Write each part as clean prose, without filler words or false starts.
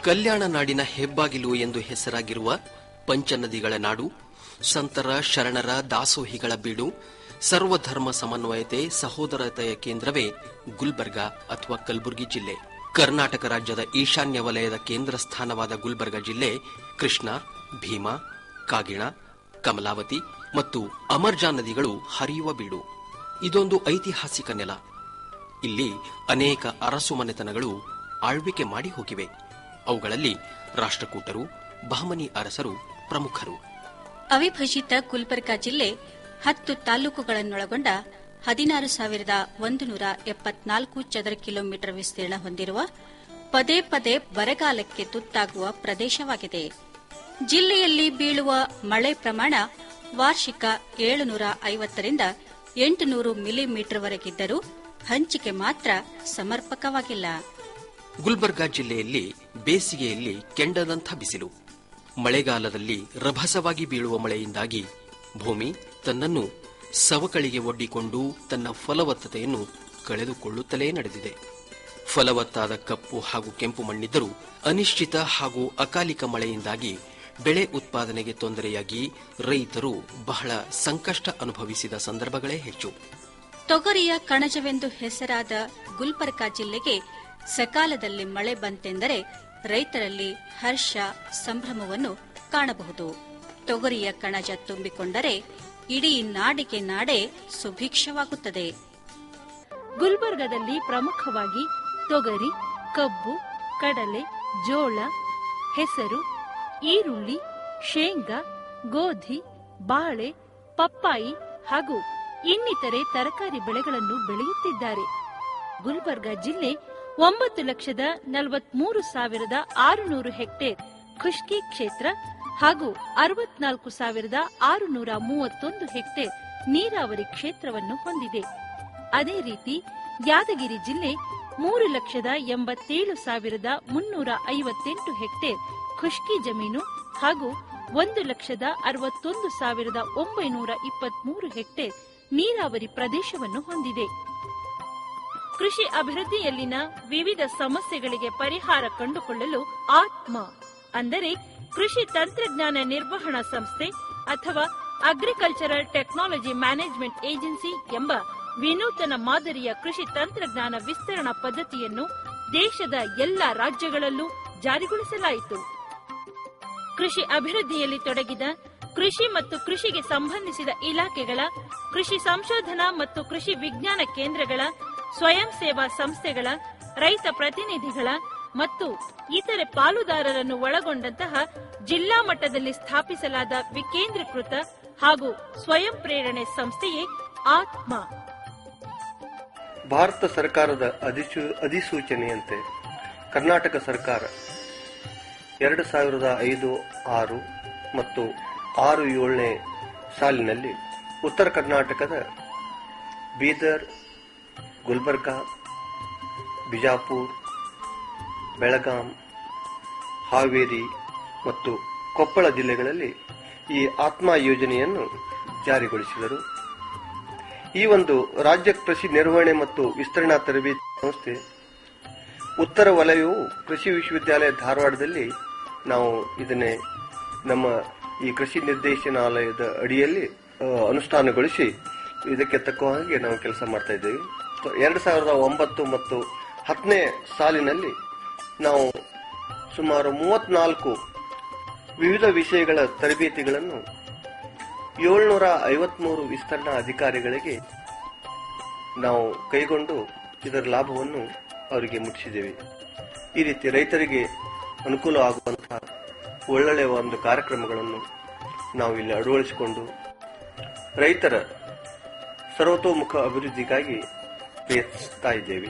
ಕಲ್ಯಾಣ ನಾಡಿನ ಹೆಬ್ಬಾಗಿಲು ಎಂದು ಹೆಸರಾಗಿರುವ ಪಂಚನದಿಗಳ ನಾಡು, ಸಂತರ ಶರಣರ ದಾಸೋಹಿಗಳ ಬೀಡು, ಸರ್ವಧರ್ಮ ಸಮನ್ವಯತೆ ಸಹೋದರತೆಯ ಕೇಂದ್ರವೇ ಗುಲ್ಬರ್ಗಾ ಅಥವಾ ಕಲಬುರಗಿ ಜಿಲ್ಲೆ. ಕರ್ನಾಟಕ ರಾಜ್ಯದ ಈಶಾನ್ಯ ವಲಯದ ಕೇಂದ್ರ ಸ್ಥಾನವಾದ ಗುಲ್ಬರ್ಗಾ ಜಿಲ್ಲೆ ಕೃಷ್ಣಾ, ಭೀಮಾ, ಕಾಗಿಣ, ಕಮಲಾವತಿ ಮತ್ತು ಅಮರ್ಜಾ ನದಿಗಳು ಹರಿಯುವ ಬೀಡು. ಇದೊಂದು ಐತಿಹಾಸಿಕ ನೆಲ. ಇಲ್ಲಿ ಅನೇಕ ಅರಸು ಮನೆತನಗಳು ಆಳ್ವಿಕೆ ಮಾಡಿ ಹೋಗಿವೆ. ಅವುಗಳಲ್ಲಿ ರಾಷ್ಟ್ರಕೂಟರು, ಬಹಮನಿ ಅರಸರು ಪ್ರಮುಖರು. ಅವಿಭಜಿತ ಗುಲ್ಬರ್ಗಾ ಜಿಲ್ಲೆ 10 ತಾಲೂಕುಗಳನ್ನೊಳಗೊಂಡ 16,174 ಚದರ ಕಿಲೋಮೀಟರ್ ವಿಸ್ತೀರ್ಣ ಹೊಂದಿರುವ ಪದೇ ಪದೇ ಬರಗಾಲಕ್ಕೆ ತುತ್ತಾಗುವ ಪ್ರದೇಶವಾಗಿದೆ. ಜಿಲ್ಲೆಯಲ್ಲಿ ಬೀಳುವ ಮಳೆ ಪ್ರಮಾಣ ವಾರ್ಷಿಕ 750 ರಿಂದ 800 ಮಿಲಿಮೀಟರ್ವರೆಗಿದ್ದರೂ ಹಂಚಿಕೆ ಮಾತ್ರ ಸಮರ್ಪಕವಾಗಿಲ್ಲ. ಗುಲ್ಬರ್ಗಾ ಜಿಲ್ಲೆಯಲ್ಲಿ ಬೇಸಿಗೆಯಲ್ಲಿ ಕೆಂಡದಂಥ ಬಿಸಿಲು, ಮಳೆಗಾಲದಲ್ಲಿ ರಭಸವಾಗಿ ಬೀಳುವ ಮಳೆಯಿಂದಾಗಿ ಭೂಮಿ ತನ್ನನ್ನು ಸವಕಳಿಗೆ ಒಡ್ಡಿಕೊಂಡು ತನ್ನ ಫಲವತ್ತತೆಯನ್ನು ಕಳೆದುಕೊಳ್ಳುತ್ತಲೇ ನಡೆದಿದೆ. ಫಲವತ್ತಾದ ಕಪ್ಪು ಹಾಗೂ ಕೆಂಪು ಮಣ್ಣಿದ್ದರೂ ಅನಿಶ್ಚಿತ ಹಾಗೂ ಅಕಾಲಿಕ ಮಳೆಯಿಂದಾಗಿ ಬೆಳೆ ಉತ್ಪಾದನೆಗೆ ತೊಂದರೆಯಾಗಿ ರೈತರು ಬಹಳ ಸಂಕಷ್ಟ ಅನುಭವಿಸಿದ ಸಂದರ್ಭಗಳೇ ಹೆಚ್ಚು. ತೊಗರಿಯ ಕಣಜವೆಂದು ಹೆಸರಾದ ಗುಲ್ಬರ್ಗಾ ಜಿಲ್ಲೆಗೆ ಸಕಾಲದಲ್ಲಿ ಮಳೆ ಬಂತೆಂದರೆ ರೈತರಲ್ಲಿ ಹರ್ಷ, ಸಂಭ್ರಮವನ್ನು ಕಾಣಬಹುದು. ತೊಗರಿಯ ಕಣಜ ತುಂಬಿಕೊಂಡರೆ ಇಡೀ ನಾಡಿಗೆ ನಾಡೆ ಸುಭಿಕ್ಷವಾಗುತ್ತದೆ. ಗುಲ್ಬರ್ಗಾದಲ್ಲಿ ಪ್ರಮುಖವಾಗಿ ತೊಗರಿ, ಕಬ್ಬು, ಕಡಲೆ, ಜೋಳ, ಹೆಸರು, ಈರುಳ್ಳಿ, ಶೇಂಗಾ, ಗೋಧಿ, ಬಾಳೆ, ಪಪ್ಪಾಯಿ ಹಾಗೂ ಇನ್ನಿತರೆ ತರಕಾರಿ ಬೆಳೆಗಳನ್ನು ಬೆಳೆಯುತ್ತಿದ್ದಾರೆ. ಗುಲ್ಬರ್ಗಾ ಜಿಲ್ಲೆ 9,43,600 ಹೆಕ್ಟೇರ್ ಖುಷ್ಕಿ ಕ್ಷೇತ್ರ ಹಾಗೂ 64,631 ಹೆಕ್ಟೇರ್ ನೀರಾವರಿ ಕ್ಷೇತ್ರವನ್ನು ಹೊಂದಿದೆ. ಅದೇ ರೀತಿ ಯಾದಗಿರಿ ಜಿಲ್ಲೆ 3,87,358 ಹೆಕ್ಟೇರ್ ಖುಷ್ಕಿ ಜಮೀನು ಹಾಗೂ 1,61,923 ಹೆಕ್ಟೇರ್ ನೀರಾವರಿ ಪ್ರದೇಶವನ್ನು ಹೊಂದಿದೆ. ಕೃಷಿ ಅಭಿವೃದ್ಧಿಯಲ್ಲಿನ ವಿವಿಧ ಸಮಸ್ಯೆಗಳಿಗೆ ಪರಿಹಾರ ಕಂಡುಕೊಳ್ಳಲು ಆತ್ಮ ಅಂದರೆ ಕೃಷಿ ತಂತ್ರಜ್ಞಾನ ನಿರ್ವಹಣಾ ಸಂಸ್ಥೆ ಅಥವಾ ಅಗ್ರಿಕಲ್ಚರಲ್ ಟೆಕ್ನಾಲಜಿ ಮ್ಯಾನೇಜ್ಮೆಂಟ್ ಏಜೆನ್ಸಿ ಎಂಬ ವಿನೂತನ ಮಾದರಿಯ ಕೃಷಿ ತಂತ್ರಜ್ಞಾನ ವಿಸ್ತರಣಾ ಪದ್ಧತಿಯನ್ನು ದೇಶದ ಎಲ್ಲಾ ರಾಜ್ಯಗಳಲ್ಲೂ ಜಾರಿಗೊಳಿಸಲಾಯಿತು. ಕೃಷಿ ಅಭಿವೃದ್ಧಿಯಲ್ಲಿ ತೊಡಗಿದ ಕೃಷಿ ಮತ್ತು ಕೃಷಿಗೆ ಸಂಬಂಧಿಸಿದ ಇಲಾಖೆಗಳ, ಕೃಷಿ ಸಂಶೋಧನಾ ಮತ್ತು ಕೃಷಿ ವಿಜ್ಞಾನ ಕೇಂದ್ರಗಳ, ಸ್ವಯಂ ಸೇವಾ ಸಂಸ್ಥೆಗಳ, ರೈತ ಪ್ರತಿನಿಧಿಗಳ ಮತ್ತು ಇತರೆ ಪಾಲುದಾರರನ್ನು ಒಳಗೊಂಡಂತಹ ಜಿಲ್ಲಾ ಮಟ್ಟದಲ್ಲಿ ಸ್ಥಾಪಿಸಲಾದ ವಿಕೇಂದ್ರೀಕೃತ ಹಾಗೂ ಸ್ವಯಂ ಪ್ರೇರಣೆ ಸಂಸ್ಥೆಯೇ ಆತ್ಮ. ಭಾರತ ಸರ್ಕಾರದ ಅಧಿಸೂಚನೆಯಂತೆ ಕರ್ನಾಟಕ ಸರ್ಕಾರ 2005-6 ಮತ್ತು 6-7ನೇ ಸಾಲಿನಲ್ಲಿ ಉತ್ತರ ಕರ್ನಾಟಕದ ಬೀದರ್, ಗುಲ್ಬರ್ಗಾ, ಬಿಜಾಪುರ, ಬೆಳಗಾಂ, ಹಾವೇರಿ ಮತ್ತು ಕೊಪ್ಪಳ ಜಿಲ್ಲೆಗಳಲ್ಲಿ ಈ ಆತ್ಮ ಯೋಜನೆಯನ್ನು ಜಾರಿಗೊಳಿಸಿದರು. ಈ ಒಂದು ರಾಜ್ಯ ಕೃಷಿ ನಿರ್ವಹಣೆ ಮತ್ತು ವಿಸ್ತರಣಾ ತರಬೇತಿ ಸಂಸ್ಥೆ ಉತ್ತರ ವಲಯವು ಕೃಷಿ ವಿಶ್ವವಿದ್ಯಾಲಯ ಧಾರವಾಡದಲ್ಲಿ ನಾವು ಇದನ್ನೇ ನಮ್ಮ ಈ ಕೃಷಿ ನಿರ್ದೇಶನಾಲಯದ ಅಡಿಯಲ್ಲಿ ಅನುಷ್ಠಾನಗೊಳಿಸಿ ಇದಕ್ಕೆ ತಕ್ಕ ಹಾಗೆ ನಾವು ಕೆಲಸ ಮಾಡ್ತಾ ಇದ್ದೇವೆ. 2009 ಮತ್ತು 10ನೇ ಸಾಲಿನಲ್ಲಿ ನಾವು ಸುಮಾರು 34 ವಿವಿಧ ವಿಷಯಗಳ ತರಬೇತಿಗಳನ್ನು 753 ವಿಸ್ತರಣಾ ಅಧಿಕಾರಿಗಳಿಗೆ ನಾವು ಕೈಗೊಂಡು ಇದರ ಲಾಭವನ್ನು ಅವರಿಗೆ ಮುಟ್ಟಿಸಿದ್ದೇವೆ. ಈ ರೀತಿ ರೈತರಿಗೆ ಅನುಕೂಲ ಆಗುವಂತಹ ಒಳ್ಳೊಳ್ಳೆಯ ಒಂದು ಕಾರ್ಯಕ್ರಮಗಳನ್ನು ನಾವು ಇಲ್ಲಿ ಅಳವಡಿಸಿಕೊಂಡು ರೈತರ ಸರ್ವತೋಮುಖ ಅಭಿವೃದ್ಧಿಗಾಗಿ ಪ್ರಯತ್ನಿಸುತ್ತಾ ಇದ್ದೇವೆ.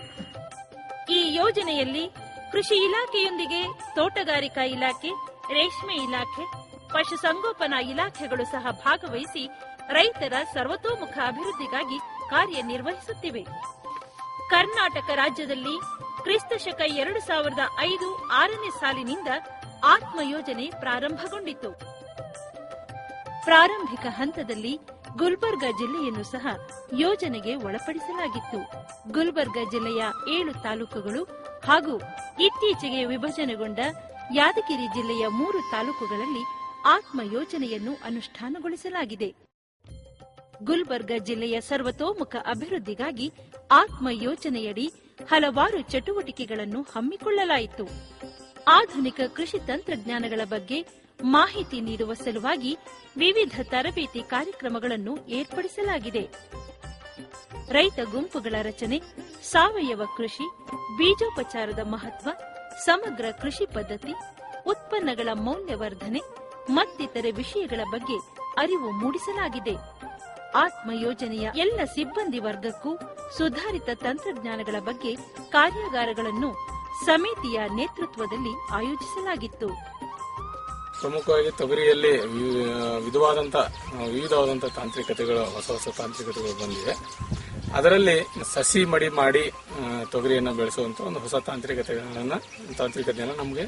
ಈ ಯೋಜನೆಯಲ್ಲಿ ಕೃಷಿ ಇಲಾಖೆಯೊಂದಿಗೆ ತೋಟಗಾರಿಕಾ ಇಲಾಖೆ, ರೇಷ್ಮೆ ಇಲಾಖೆ, ಪಶುಸಂಗೋಪನಾ ಇಲಾಖೆಗಳು ಸಹ ಭಾಗವಹಿಸಿ ರೈತರ ಸರ್ವತೋಮುಖ ಅಭಿವೃದ್ಧಿಗಾಗಿ ಕಾರ್ಯನಿರ್ವಹಿಸುತ್ತಿವೆ. ಕರ್ನಾಟಕ ರಾಜ್ಯದಲ್ಲಿ ಕ್ರಿಸ್ತಶಕ 2005-6ನೇ ಸಾಲಿನಿಂದ ಆತ್ಮ ಯೋಜನೆ ಪ್ರಾರಂಭಗೊಂಡಿತು. ಪ್ರಾರಂಭಿಕ ಹಂತದಲ್ಲಿ ಗುಲ್ಬರ್ಗಾ ಜಿಲ್ಲೆಯನ್ನು ಸಹ ಯೋಜನೆಗೆ ಒಳಪಡಿಸಲಾಗಿತ್ತು. ಗುಲ್ಬರ್ಗಾ ಜಿಲ್ಲೆಯ 7 ತಾಲೂಕುಗಳು ಹಾಗೂ ಇತ್ತೀಚೆಗೆ ವಿಭಜನೆಗೊಂಡ ಯಾದಗಿರಿ ಜಿಲ್ಲೆಯ 3 ತಾಲೂಕುಗಳಲ್ಲಿ ಆತ್ಮ ಯೋಜನೆಯನ್ನು ಅನುಷ್ಠಾನಗೊಳಿಸಲಾಗಿದೆ. ಗುಲ್ಬರ್ಗ ಜಿಲ್ಲೆಯ ಸರ್ವತೋಮುಖ ಅಭಿವೃದ್ಧಿಗಾಗಿ ಆತ್ಮ ಯೋಜನೆಯಡಿ ಹಲವಾರು ಚಟುವಟಿಕೆಗಳನ್ನು ಹಮ್ಮಿಕೊಳ್ಳಲಾಯಿತು. ಆಧುನಿಕ ಕೃಷಿ ತಂತ್ರಜ್ಞಾನಗಳ ಬಗ್ಗೆ ಮಾಹಿತಿ ನೀಡುವ ಸಲುವಾಗಿ ವಿವಿಧ ತರಬೇತಿ ಕಾರ್ಯಕ್ರಮಗಳನ್ನು ಏರ್ಪಡಿಸಲಾಗಿದೆ. ರೈತ ಗುಂಪುಗಳ ರಚನೆ, ಸಾವಯವ ಕೃಷಿ, ಬೀಜೋಪಚಾರದ ಮಹತ್ವ, ಸಮಗ್ರ ಕೃಷಿ ಪದ್ಧತಿ, ಉತ್ಪನ್ನಗಳ ಮೌಲ್ಯವರ್ಧನೆ ಮತ್ತಿತರೆ ವಿಷಯಗಳ ಬಗ್ಗೆ ಅರಿವು ಮೂಡಿಸಲಾಗಿದೆ. ಆತ್ಮ ಯೋಜನೆಯ ಎಲ್ಲ ಸಿಬ್ಬಂದಿ ವರ್ಗಕ್ಕೂ ಸುಧಾರಿತ ತಂತ್ರಜ್ಞಾನಗಳ ಬಗ್ಗೆ ಕಾರ್ಯಾಗಾರಗಳನ್ನು ಸಮಿತಿಯ ನೇತೃತ್ವದಲ್ಲಿ ಆಯೋಜಿಸಲಾಗಿತ್ತು. ಪ್ರಮುಖವಾಗಿ ತೊಗರಿಯಲ್ಲಿ ವಿವಿಧವಾದಂತಹ ತಾಂತ್ರಿಕತೆಗಳು, ಹೊಸ ತಾಂತ್ರಿಕತೆಗಳು ಬಂದಿವೆ. ಅದರಲ್ಲಿ ಸಸಿ ಮಡಿ ಮಾಡಿ ತೊಗರಿಯನ್ನು ಬೆಳೆಸುವಂತ ಒಂದು ಹೊಸ ತಾಂತ್ರಿಕತೆಯನ್ನು ನಮಗೆ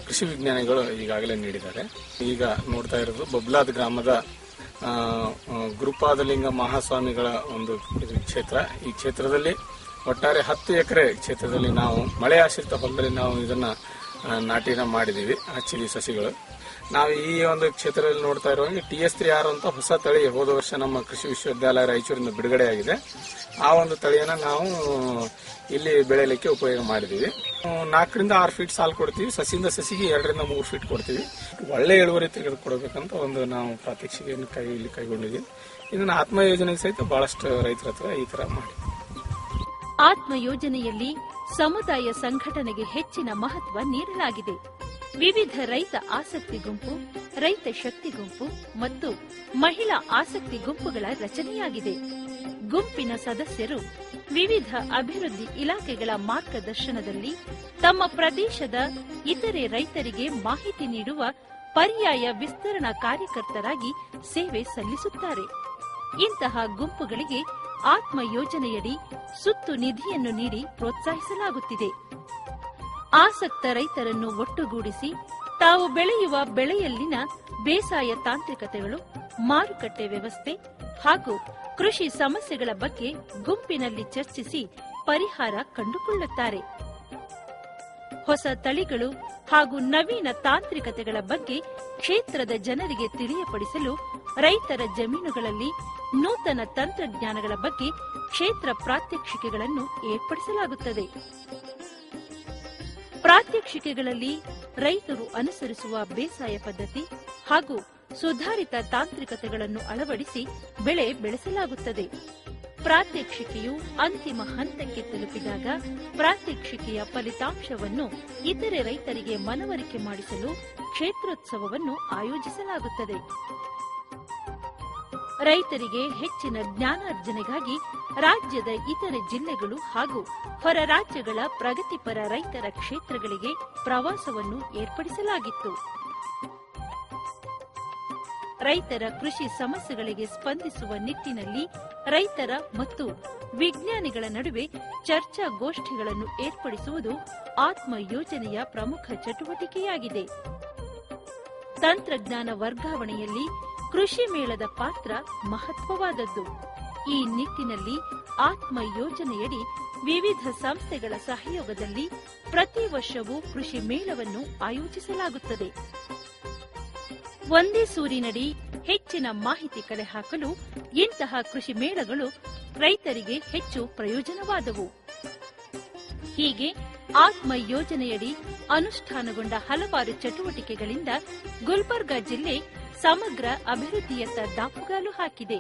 ಕೃಷಿ ವಿಜ್ಞಾನಿಗಳು ಈಗಾಗಲೇ ನೀಡಿದ್ದಾರೆ. ಈಗ ನೋಡ್ತಾ ಇರೋದು ಬಬ್ಲಾದ್ ಗ್ರಾಮದ ಗುರುಪಾದಲಿಂಗ ಮಹಾಸ್ವಾಮಿಗಳ ಒಂದು ಕ್ಷೇತ್ರ. ಈ ಕ್ಷೇತ್ರದಲ್ಲಿ ಒಟ್ಟಾರೆ 10 ಎಕರೆ ಕ್ಷೇತ್ರದಲ್ಲಿ ನಾವು ಮಳೆ ಆಶ್ರಿತ ಹೊಲದಲ್ಲಿ ನಾವು ಇದನ್ನ ನಾಟಿನ ಮಾಡಿದೀವಿ, ಹಚ್ಚಿದೀವಿ ಸಸಿಗಳು. ನಾವು ಈ ಒಂದು ಕ್ಷೇತ್ರದಲ್ಲಿ ನೋಡ್ತಾ ಇರುವಾಗ TS3R ಅಂತ ಹೊಸ ತಳಿ ಹೋದ ವರ್ಷ ನಮ್ಮ ಕೃಷಿ ವಿಶ್ವವಿದ್ಯಾಲಯ ರಾಯಚೂರಿನ ಬಿಡುಗಡೆಯಾಗಿದೆ. ಆ ಒಂದು ತಳಿಯನ್ನ ನಾವು ಇಲ್ಲಿ ಬೆಳೆಯಲಿಕ್ಕೆ ಉಪಯೋಗ ಮಾಡಿದೀವಿ. 4 ರಿಂದ 6 ಫೀಟ್ ಸಾಲು ಕೊಡ್ತೀವಿ, ಸಸಿಯಿಂದ ಸಸಿಗೆ 2 ರಿಂದ 3 ಫೀಟ್ ಕೊಡ್ತೀವಿ. ಒಳ್ಳೆ ಇಳುವರಿ ತೆಗೆದುಕೊಡ್ಬೇಕಂತ ಒಂದು ನಾವು ಪ್ರಾತ್ಯಕ್ಷಿಕೆಯನ್ನು ಕೈಗೊಂಡಿದ್ದೀವಿ. ಇದನ್ನ ಆತ್ಮ ಯೋಜನೆಗೆ ಸಹಿತ ಬಹಳಷ್ಟು ರೈತರ ಹತ್ರ ಈ ತರ ಮಾಡಿ. ಆತ್ಮ ಯೋಜನೆಯಲ್ಲಿ ಸಮುದಾಯ ಸಂಘಟನೆಗೆ ಹೆಚ್ಚಿನ ಮಹತ್ವ ನೀಡಲಾಗಿದೆ. ವಿವಿಧ ರೈತ ಆಸಕ್ತಿ ಗುಂಪು, ರೈತ ಶಕ್ತಿ ಗುಂಪು ಮತ್ತು ಮಹಿಳಾ ಆಸಕ್ತಿ ಗುಂಪುಗಳ ರಚನೆಯಾಗಿದೆ. ಗುಂಪಿನ ಸದಸ್ಯರು ವಿವಿಧ ಅಭಿವೃದ್ಧಿ ಇಲಾಖೆಗಳ ಮಾರ್ಗದರ್ಶನದಲ್ಲಿ ತಮ್ಮ ಪ್ರದೇಶದ ಇತರೆ ರೈತರಿಗೆ ಮಾಹಿತಿ ನೀಡುವ ಪರ್ಯಾಯ ವಿಸ್ತರಣಾ ಕಾರ್ಯಕರ್ತರಾಗಿ ಸೇವೆ ಸಲ್ಲಿಸುತ್ತಾರೆ. ಇಂತಹ ಗುಂಪುಗಳಿಗೆ ಆತ್ಮ ಯೋಜನೆಯಡಿ ಸುತ್ತು ನಿಧಿಯನ್ನು ನೀಡಿ ಪ್ರೋತ್ಸಾಹಿಸಲಾಗುತ್ತಿದೆ. ಆಸಕ್ತ ರೈತರನ್ನು ಒಟ್ಟುಗೂಡಿಸಿ ತಾವು ಬೆಳೆಯುವ ಬೆಳೆಯಲ್ಲಿನ ಬೇಸಾಯ ತಾಂತ್ರಿಕತೆಗಳು, ಮಾರುಕಟ್ಟೆ ವ್ಯವಸ್ಥೆ ಹಾಗೂ ಕೃಷಿ ಸಮಸ್ಯೆಗಳ ಬಗ್ಗೆ ಗುಂಪಿನಲ್ಲಿ ಚರ್ಚಿಸಿ ಪರಿಹಾರ ಕಂಡುಕೊಳ್ಳುತ್ತಾರೆ. ಹೊಸ ತಳಿಗಳು ಹಾಗೂ ನವೀನ ತಾಂತ್ರಿಕತೆಗಳ ಬಗ್ಗೆ ಕ್ಷೇತ್ರದ ಜನರಿಗೆ ತಿಳಿಯಪಡಿಸಲು ರೈತರ ಜಮೀನುಗಳಲ್ಲಿ ನೂತನ ತಂತ್ರಜ್ಞಾನಗಳ ಬಗ್ಗೆ ಕ್ಷೇತ್ರ ಪ್ರಾತ್ಯಕ್ಷಿಕೆಗಳನ್ನು ಏರ್ಪಡಿಸಲಾಗುತ್ತದೆ. ಪ್ರಾತ್ಯಕ್ಷಿಕೆಗಳಲ್ಲಿ ರೈತರು ಅನುಸರಿಸುವ ಬೇಸಾಯ ಪದ್ಧತಿ ಹಾಗೂ ಸುಧಾರಿತ ತಾಂತ್ರಿಕತೆಗಳನ್ನು ಅಳವಡಿಸಿ ಬೆಳೆ ಬೆಳೆಸಲಾಗುತ್ತದೆ. ಪ್ರಾತ್ಯಕ್ಷಿಕೆಯು ಅಂತಿಮ ಹಂತಕ್ಕೆ ತಲುಪಿದಾಗ ಪ್ರಾತ್ಯಕ್ಷಿಕೆಯ ಫಲಿತಾಂಶವನ್ನು ಇತರೆ ರೈತರಿಗೆ ಮನವರಿಕೆ ಮಾಡಿಸಲು ಕ್ಷೇತ್ರೋತ್ಸವವನ್ನು ಆಯೋಜಿಸಲಾಗುತ್ತದೆ. ರೈತರಿಗೆ ಹೆಚ್ಚಿನ ಜ್ಞಾನಾರ್ಜನೆಗಾಗಿ ರಾಜ್ಯದ ಇತರೆ ಜಿಲ್ಲೆಗಳು ಹಾಗೂ ಹೊರ ರಾಜ್ಯಗಳ ಪ್ರಗತಿಪರ ರೈತರ ಕ್ಷೇತ್ರಗಳಿಗೆ ಪ್ರವಾಸವನ್ನು ಏರ್ಪಡಿಸಲಾಗಿತ್ತು. ರೈತರ ಕೃಷಿ ಸಮಸ್ಯೆಗಳಿಗೆ ಸ್ಪಂದಿಸುವ ನಿಟ್ಟಿನಲ್ಲಿ ರೈತರ ಮತ್ತು ವಿಜ್ಞಾನಿಗಳ ನಡುವೆ ಚರ್ಚಾಗೋಷ್ಠಿಗಳನ್ನು ಏರ್ಪಡಿಸುವುದು ಆತ್ಮ ಯೋಜನೆಯ ಪ್ರಮುಖ ಚಟುವಟಿಕೆಯಾಗಿದೆ. ತಂತ್ರಜ್ಞಾನ ವರ್ಗಾವಣೆಯಲ್ಲಿ ಕೃಷಿ ಮೇಳದ ಪಾತ್ರ ಮಹತ್ವವಾದದ್ದು. ಈ ನಿಟ್ಟಿನಲ್ಲಿ ಆತ್ಮ ಯೋಜನೆಯಡಿ ವಿವಿಧ ಸಂಸ್ಥೆಗಳ ಸಹಯೋಗದಲ್ಲಿ ಪ್ರತಿ ವರ್ಷವೂ ಕೃಷಿ ಮೇಳವನ್ನು ಆಯೋಜಿಸಲಾಗುತ್ತದೆ. ಒಂದೇ ಸೂರಿನಡಿ ಹೆಚ್ಚಿನ ಮಾಹಿತಿ ಕಲೆ ಹಾಕಲು ಇಂತಹ ಕೃಷಿ ಮೇಳಗಳು ರೈತರಿಗೆ ಹೆಚ್ಚು ಪ್ರಯೋಜನವಾದವು. ಹೀಗೆ ಆತ್ಮ ಯೋಜನೆಯಡಿ ಅನುಷ್ಠಾನಗೊಂಡ ಹಲವಾರು ಚಟುವಟಿಕೆಗಳಿಂದ ಗುಲ್ಬರ್ಗ ಜಿಲ್ಲೆ ಸಮಗ್ರ ಅಭಿವೃದ್ಧಿಯತ್ತ ದಾಪುಗಾಲು ಹಾಕಿದೆ.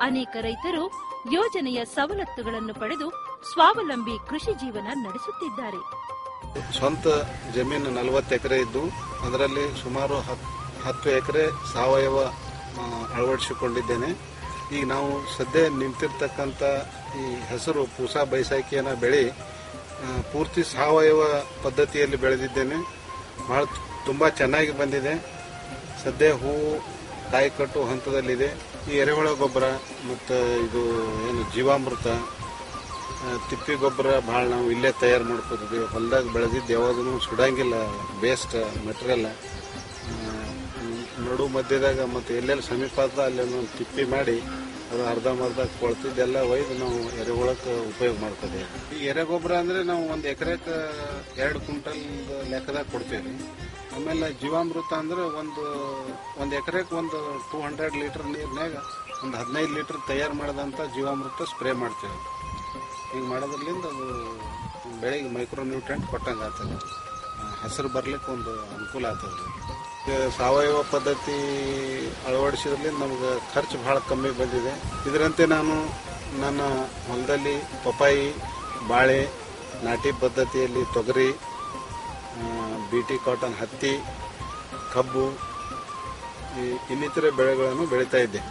ಅನೇಕ ರೈತರು ಯೋಜನೆಯ ಸವಲತ್ತುಗಳನ್ನು ಪಡೆದು ಸ್ವಾವಲಂಬಿ ಕೃಷಿ ಜೀವನ ನಡೆಸುತ್ತಿದ್ದಾರೆ. ಸ್ವಂತ ಜಮೀನು 40 ಎಕರೆ ಇದ್ದು ಅದರಲ್ಲಿ ಸುಮಾರು 10 ಎಕರೆ ಸಾವಯವ ಅಳವಡಿಸಿಕೊಂಡಿದ್ದೇನೆ. ಈಗ ನಾವು ಸದ್ಯ ನಿಂತಿರ್ತಕ್ಕಂಥ ಈ ಹೆಸರು ಪೂಸಾ ಬೈಸಾಖಿಯನ್ನು ಬೆಳೆ ಪೂರ್ತಿ ಸಾವಯವ ಪದ್ಧತಿಯಲ್ಲಿ ಬೆಳೆದಿದ್ದೇನೆ. ತುಂಬ ಚೆನ್ನಾಗಿ ಬಂದಿದೆ. ಸದ್ಯ ಹೂವು ಕಾಯಿ ಕಟ್ಟುವ ಹಂತದಲ್ಲಿದೆ. ಈ ಎರೆಹುಳ ಗೊಬ್ಬರ ಮತ್ತು ಇದು ಏನು ಜೀವಾಮೃತ, ತಿಪ್ಪಿ ಗೊಬ್ಬರ ಭಾಳ ನಾವು ಇಲ್ಲೇ ತಯಾರು ಮಾಡ್ಕೋತಿದ್ದೀವಿ. ಹೊಲದಾಗ ಬೆಳೆದಿದ್ದು ಯಾವುದೂ ಸುಡಂಗಿಲ್ಲ, ಬೇಸ್ಟ್ ಮೆಟೀರಿಯಲ್. ನಡು ಮಧ್ಯದಾಗ ಮತ್ತು ಎಲ್ಲೆಲ್ಲಿ ಸಮೀಪ ಅದ ಅಲ್ಲಿ ತಿಪ್ಪಿ ಮಾಡಿ ಅದು ಅರ್ಧಂಬರ್ಧ ಕೊಳ್ತಿದ್ದೆಲ್ಲ ಒಯ್ದು ನಾವು ಎರೆಹುಳಕ್ಕೆ ಉಪಯೋಗ ಮಾಡ್ತದೆ. ಈ ಎರೆಗೊಬ್ಬರ ಅಂದರೆ ನಾವು ಒಂದು ಎಕರೆಗೆ 2 ಕ್ವಿಂಟಲ್ ಲೆಕ್ಕದಾಗ ಕೊಡ್ತೇವೆ. ಆಮೇಲೆ ಜೀವಾಮೃತ ಅಂದ್ರೆ ಒಂದು ಎಕರೆಗೆ ಒಂದು 200 ಲೀಟರ್ ನೀರಿನಾಗ ಒಂದು 15 ಲೀಟರ್ ತಯಾರು ಮಾಡಿದಂಥ ಜೀವಾಮೃತ ಸ್ಪ್ರೇ ಮಾಡ್ತೇವೆ. ಹಿಂಗೆ ಮಾಡೋದ್ರಲ್ಲಿಂದ ಅದು ಬೆಳೆಗೆ ಮೈಕ್ರೋ ನ್ಯೂಟ್ರೆಂಟ್ ಕೊಟ್ಟಂಗೆ ಆಗ್ತದೆ, ಹಸಿರು ಬರ್ಲಿಕ್ಕೆ ಒಂದು ಅನುಕೂಲ ಆಗ್ತದೆ. ಸಾವಯವ ಪದ್ಧತಿ ಅಳವಡಿಸಿದ್ರಿಂದ ನಮ್ಗೆ ಖರ್ಚು ಭಾಳ ಕಮ್ಮಿ ಬಂದಿದೆ. ಇದರಂತೆ ನಾನು ನನ್ನ ಹೊಲದಲ್ಲಿ ಪಪಾಯಿ, ಬಾಳೆ, ನಾಟಿ ಪದ್ಧತಿಯಲ್ಲಿ ತೊಗರಿ, BT ಕಾಟನ್, ಹತ್ತಿ, ಕಬ್ಬು, ಇನ್ನಿತರೆ ಬೆಳೆಗಳನ್ನು ಬೆಳೀತಾ ಇದ್ದೆ.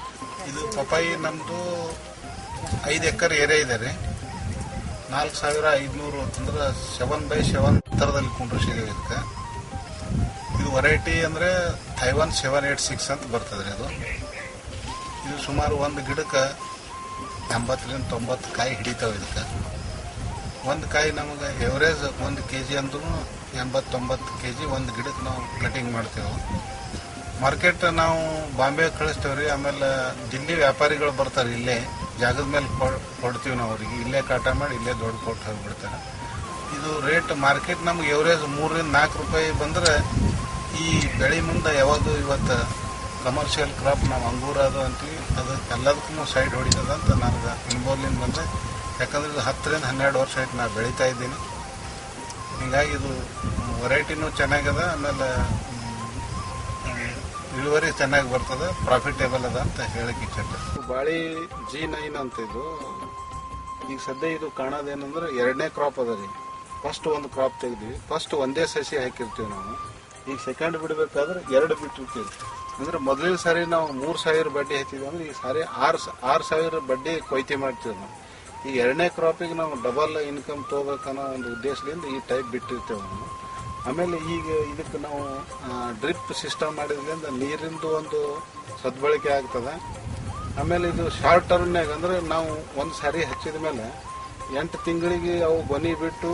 ಇದು ಪಪಾಯಿ ನಮ್ಮದು 5 ಎಕರೆ ಏರಿಯಾ ಇದೆ. 4500 ಅಂದ್ರೆ 7x7 ಥರದಲ್ಲಿ ಕುಂಡ್ರಿಸಿದ್ದೇವೆ. ಇದಕ್ಕೆ ಇದು ವೆರೈಟಿ ಅಂದರೆ ಥೈವಾನ್ 786 ಅಂತ ಬರ್ತದೆ. ಇದು ಸುಮಾರು ಒಂದು ಗಿಡಕ್ಕೆ 80-90 ಕಾಯಿ ಹಿಡಿತಾವೆ. ಇದಕ್ಕೆ ಒಂದು ಕಾಯಿ ನಮಗೆ ಎವರೇಜ್ 1 kg ಅಂದ್ರೂ 80-90 kg ಒಂದು ಗಿಡಕ್ಕೆ ನಾವು ಕಟಿಂಗ್ ಮಾಡ್ತೇವೆ. ಮಾರ್ಕೆಟ್ ನಾವು ಬಾಂಬೆ ಕಳಿಸ್ತೇವೆ ರೀ. ಆಮೇಲೆ ದಿಲ್ಲಿ ವ್ಯಾಪಾರಿಗಳು ಬರ್ತಾರೆ, ಇಲ್ಲೇ ಜಾಗದ ಮೇಲೆ ಕೊಡ್ತೀವಿ ನಾವು ಅವ್ರಿಗೆ. ಇಲ್ಲೇ ಕಾಟ ಮಾಡಿ ಇಲ್ಲೇ ದೊಡ್ಡ ಕೊಟ್ಟು ಹೋಗ್ಬಿಡ್ತಾರೆ. ಇದು ರೇಟ್ ಮಾರ್ಕೆಟ್ ನಮ್ಗೆ ಎವರೇಜ್ 3-4 ರೂಪಾಯಿ ಬಂದರೆ ಈ ಬೆಳೆ ಮುಂದೆ ಯಾವುದು ಇವತ್ತು ಕಮರ್ಷಿಯಲ್ ಕ್ರಾಪ್ ನಾವು ಅಂಗೂರ ಅದು ಅಂತೀವಿ, ಅದು ಎಲ್ಲದಕ್ಕೂ ಸೈಡ್ ಹೊಡಿತದಂತ ನನಗೆ ಅನುಭವದಿಂದ ಬಂದೆ. ಯಾಕಂದ್ರೆ ಇದು 10-12 ವರ್ಷ ಆಯ್ತು ನಾನು ಬೆಳೀತಾ ಇದ್ದೀನಿ. ಹೀಗಾಗಿ ಇದು ವೆರೈಟಿನೂ ಚೆನ್ನಾಗದ, ಆಮೇಲೆ ಇಳುವರಿ ಚೆನ್ನಾಗಿ ಬರ್ತದೆ, ಪ್ರಾಫಿಟೇಬಲ್ ಅದ ಅಂತ ಹೇಳಕ್ಕೆ ಇಚ್ಛೆ. ಬಾಳಿ G9 ಅಂತ ಇದು ಈಗ ಸದ್ಯ ಇದು ಕಾಣೋದೇನಂದ್ರೆ 2ನೇ ಕ್ರಾಪ್ ಅದ ರೀ. ಫಸ್ಟ್ ಒಂದು ಕ್ರಾಪ್ ತೆಗ್ದಿವಿ, ಫಸ್ಟ್ ಒಂದೇ ಸಸಿ ಹಾಕಿರ್ತೀವಿ ನಾವು. ಈಗ ಸೆಕೆಂಡ್ ಬಿಡಬೇಕಾದ್ರೆ 2 ಬಿಟ್ಟಿರ್ತೀವಿ. ಅಂದ್ರೆ ಮೊದಲನೇ ಸಾರಿ ನಾವು 3000 ಬಡ್ಡಿ ಹಾಕಿದ್ವಿ ಅಂದ್ರೆ ಈ ಸಾರಿ 6000 ಬಡ್ಡಿ ಕೊಯ್ತಿ ಮಾಡ್ತೀವಿ ನಾವು. ಈ 2ನೇ ಕ್ರಾಪಿಗೆ ನಾವು ಡಬಲ್ ಇನ್ಕಮ್ ತಗೋಬೇಕನ್ನೋ ಒಂದು ಉದ್ದೇಶದಿಂದ ಈ ಟೈಪ್ ಬಿಟ್ಟಿರ್ತೇವೆ ನಾವು. ಆಮೇಲೆ ಈಗ ಇದಕ್ಕೆ ನಾವು ಡ್ರಿಪ್ ಸಿಸ್ಟಮ್ ಮಾಡಿದ್ರಿಂದ ನೀರಿಂದು ಒಂದು ಸದ್ಬಳಕೆ ಆಗ್ತದೆ. ಆಮೇಲೆ ಇದು ಶಾರ್ಟ್ ಟರ್ಮ್ನಾಗ ಅಂದ್ರೆ ನಾವು ಒಂದು ಸಾರಿ ಹಚ್ಚಿದ ಮೇಲೆ 8 ತಿಂಗಳಿಗೆ ಅವು ಗೊನಿ ಬಿಟ್ಟು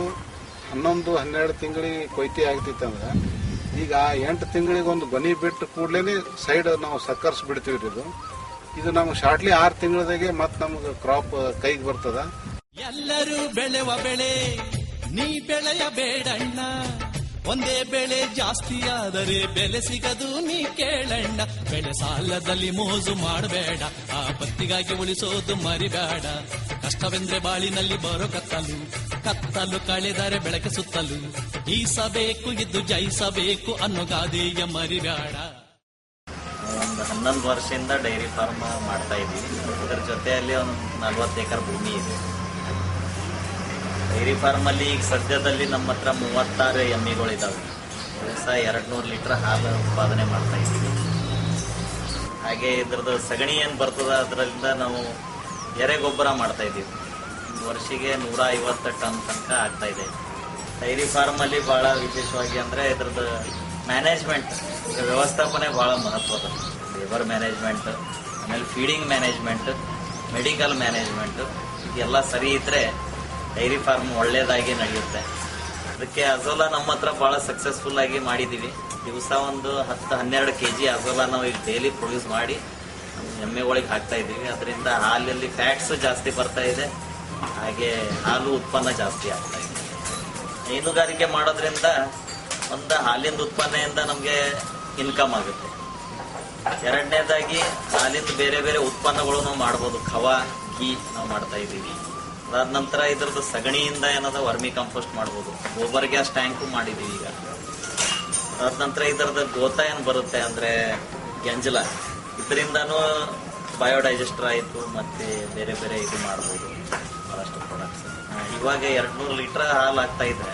11-12 ತಿಂಗಳಿಗೆ ಕೊಯ್ತಿ ಆಗ್ತಿತ್ತಂದ್ರೆ ಈಗ 8 ತಿಂಗಳಿಗೆ ಒಂದು ಗೊನಿ ಬಿಟ್ಟು ಕೂಡಲೇ ಸೈಡ್ ನಾವು ಸಕ್ಕರ್ಸ್ ಬಿಡ್ತೀವಿ. ಇದು ನಮ್ಗೆ ಶಾರ್ಟ್ಲಿ 6 ತಿಂಗಳದಾಗೆ ಮತ್ತೆ ನಮ್ಗೆ ಕ್ರಾಪ್ ಕೈಗೆ ಬರ್ತದ. ಎಲ್ಲರೂ ಬೆಳೆವ ಬೆಳೆ ನೀ ಬೆಳೆಯ ಬೇಡಣ್ಣ, ಒಂದೇ ಬೆಳೆ ಜಾಸ್ತಿ ಆದರೆ ಬೆಲೆ ಸಿಗದು ನೀ ಕೇಳಣ್ಣ. ಬೆಳೆ ಸಾಲದಲ್ಲಿ ಮೋಸು ಮಾಡಬೇಡ, ಆ ಬತ್ತಿಗಾಗಿ ಉಳಿಸೋದು ಮರಿಬೇಡ. ಕಷ್ಟವೆಂದ್ರೆ ಬಾಳಿನಲ್ಲಿ ಬರೋ ಕತ್ತಲು ಕಳೆದರೆ ಬೆಳಕೆ ಸುತ್ತಲು. ಈಸಬೇಕು ಇದ್ದು ಜಯಿಸಬೇಕು ಅನ್ನೋ ಗಾದೆಯ ಮರಿಬೇಡ. ಒಂದು 11 ವರ್ಷದಿಂದ ಡೈರಿ ಫಾರ್ಮ್ ಮಾಡ್ತಾ ಇದ್ದೀವಿ. ಇದರ ಜೊತೆಯಲ್ಲಿ ಒಂದು 40 ಎಕರೆ ಭೂಮಿ ಇದೆ. ಡೈರಿ ಫಾರ್ಮಲ್ಲಿ ಈಗ ಸದ್ಯದಲ್ಲಿ ನಮ್ಮ ಹತ್ರ 36 ಎಮ್ಮೆಗಳಿದ್ದಾವೆ. ದಿವಸ 200 ಲೀಟರ್ ಹಾಲು ಉತ್ಪಾದನೆ ಮಾಡ್ತಾ ಇದ್ದೀವಿ. ಹಾಗೆ ಇದ್ರದ್ದು ಸಗಣಿ ಏನು ಬರ್ತದ ಅದರಿಂದ ನಾವು ಎರೆಗೊಬ್ಬರ ಮಾಡ್ತಾ ಇದ್ದೀವಿ. ವರ್ಷಿಗೆ 150 ಟನ್ ತನಕ ಆಗ್ತಾ ಇದೆ. ಡೈರಿ ಫಾರ್ಮಲ್ಲಿ ಭಾಳ ವಿಶೇಷವಾಗಿ ಅಂದರೆ ಇದ್ರದ್ದು ಮ್ಯಾನೇಜ್ಮೆಂಟ್, ವ್ಯವಸ್ಥಾಪನೆ ಭಾಳ ಮಹತ್ವದ. ಲೇಬರ್ ಮ್ಯಾನೇಜ್ಮೆಂಟ್, ಆಮೇಲೆ ಫೀಡಿಂಗ್ ಮ್ಯಾನೇಜ್ಮೆಂಟ್, ಮೆಡಿಕಲ್ ಮ್ಯಾನೇಜ್ಮೆಂಟ್ ಇದೆಲ್ಲ ಸರಿ ಇದ್ರೆ ಡೈರಿ ಫಾರ್ಮ್ ಒಳ್ಳೇದಾಗಿ ನಡೆಯುತ್ತೆ. ಅದಕ್ಕೆ ಅಜೋಲಾ ನಮ್ಮ ಹತ್ರ ಭಾಳ ಸಕ್ಸಸ್ಫುಲ್ ಆಗಿ ಮಾಡಿದ್ದೀವಿ. ದಿವಸ ಒಂದು 10-12 kg ಅಜೋಲಾ ನಾವು ಈಗ ಡೈಲಿ ಪ್ರೊಡ್ಯೂಸ್ ಮಾಡಿ ಎಮ್ಮೆಗಳಿಗೆ ಹಾಕ್ತಾ ಇದ್ದೀವಿ. ಅದರಿಂದ ಹಾಲಲ್ಲಿ ಫ್ಯಾಟ್ಸ್ ಜಾಸ್ತಿ ಬರ್ತಾ ಇದೆ, ಹಾಗೆ ಹಾಲು ಉತ್ಪನ್ನ ಜಾಸ್ತಿ ಆಗ್ತಾ ಇದೆ. ಹೈನುಗಾರಿಕೆ ಮಾಡೋದ್ರಿಂದ ಒಂದು ಹಾಲಿಂದ ಉತ್ಪನ್ನದಿಂದ ನಮಗೆ ಇನ್ಕಮ್ ಆಗುತ್ತೆ. ಎರಡನೇದಾಗಿ ಹಾಲಿಂದ ಬೇರೆ ಬೇರೆ ಉತ್ಪನ್ನಗಳು ನಾವು ಮಾಡ್ಬೋದು. ಖವಾ, ಘೀ ನಾವು ಮಾಡ್ತಾ ಇದ್ದೀವಿ. ಅದಾದ ನಂತರ ಇದ್ರದ್ದು ಸಗಣಿಯಿಂದ ಏನಾದ್ರು ವರ್ಮಿ ಕಂಪೋಸ್ಟ್ ಮಾಡ್ಬೋದು. ಗೋಬರ್ ಗ್ಯಾಸ್ ಟ್ಯಾಂಕು ಮಾಡಿದ್ದೀವಿ ಈಗ. ಅದಾದ ನಂತರ ಇದರದ್ದು ಗೋತ ಏನು ಬರುತ್ತೆ ಅಂದರೆ ಗೆಂಜಲ, ಇದರಿಂದನೂ ಬಯೋಡೈಜೆಸ್ಟರ್ ಆಯಿತು, ಮತ್ತು ಬೇರೆ ಬೇರೆ ಇದು ಮಾಡ್ಬೋದು ಭಾಳಷ್ಟು ಪ್ರಾಡಕ್ಟ್ಸ್. ಇವಾಗ 200 ಲೀಟರ್ ಹಾಲು ಆಗ್ತಾ ಇದೆ.